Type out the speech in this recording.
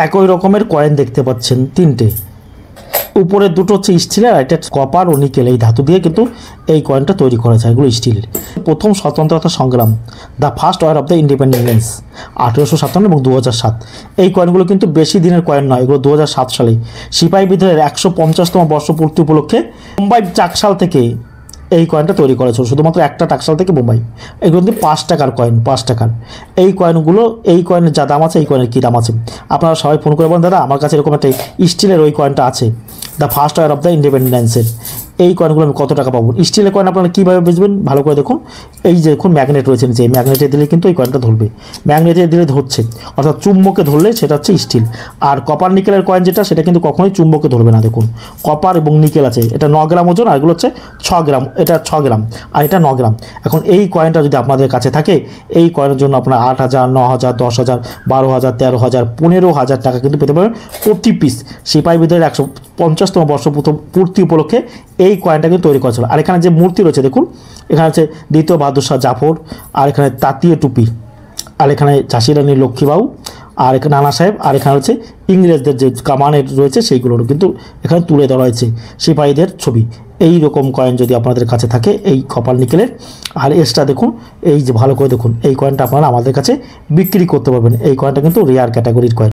একই রকমের কয়েন দেখতে পাচ্ছেন তিনটে, উপরে দুটো হচ্ছে স্টিলের, আর এটা কপার ও নিকেল, এই ধাতু দিয়ে কিন্তু এই কয়েনটা তৈরি করা যায়, এগুলো স্টিলের। প্রথম স্বতন্ত্রতা সংগ্রাম, the first war of the independence, 1857 এবং 2007। এই কয়েনগুলো কিন্তু বেশি দিনের কয়েন নয়, এগুলো 2007 সালে সিপাহী বিদ্রোহের 150তম বর্ষপূর্তি উপলক্ষে মুম্বাই টাকশাল থেকে এই কয়েনটা তৈরি করেছিল, শুধুমাত্র একটা টাকশাল থেকে মুম্বাই। এগুলো কিন্তু 5 টাকার কয়েন, 5 টাকার। এই কয়েনগুলো, এই কয়েনের যা দাম আছে, এই কয়েনের কী দাম আছে আপনারা সবাই ফোন করে বলেন, দাদা আমার কাছে এরকম একটা স্টিলের ওই কয়েনটা আছে, the first war of the ইন্ডিপেন্ডেন্সের, এই কয়েনগুলো আমি কত টাকা পাবো? স্টিলের কয়েন আপনারা কীভাবে বুঝবেন ভালো করে দেখুন, এই যে দেখুন ম্যাগনেট রয়েছে নিচে, এই ম্যাগনেটে দিলে কিন্তু এই কয়েনটা ধরবে, ম্যাগনেটে দিলে ধরছে, অর্থাৎ চুম্বকে ধরলে সেটা হচ্ছে স্টিল। আর কপার নিকেলের কয়েন যেটা, সেটা কিন্তু কখনোই চুম্বকে ধরবে না। দেখুন কপার এবং নিকেল আছে, এটা 9 গ্রাম ওজন, আর এগুলো হচ্ছে 6 গ্রাম, এটা 6 গ্রাম আর এটা 9 গ্রাম। এখন এই কয়েনটা যদি আপনাদের কাছে থাকে, এই কয়েনের জন্য আপনার 8,000, 9,000, 10,000, 12,000, 13,000, 15,000 টাকা কিন্তু পেতে পারেন প্রতি পিস। সিপাহী বিদ্রোহের 150তম বর্ষপূর্তি উপলক্ষে এই কয়েনটা কিন্তু তৈরি করেছিল। আর এখানে যে মূর্তি রয়েছে দেখুন, এখানে হচ্ছে দ্বিতীয় বাহাদুর শাহ জাফর, আর এখানে তাঁতিয়ে টুপি, আর এখানে ঝাঁসি রানী লক্ষ্মীবাবু, আর এখানে নানা সাহেব, আর এখানে হচ্ছে ইংরেজদের যে কামানের রয়েছে সেইগুলোরও কিন্তু এখানে তুলে ধরা হয়েছে সিপাহীদের ছবি। এই রকম কয়েন যদি আপনাদের কাছে থাকে, এই কপার নিকেলের, আর এক্সট্রা দেখুন, এই যে ভালো করে দেখুন, এই কয়েনটা আপনারা আমাদের কাছে বিক্রি করতে পারবেন। এই কয়েনটা কিন্তু রেয়ার ক্যাটাগরির কয়েন।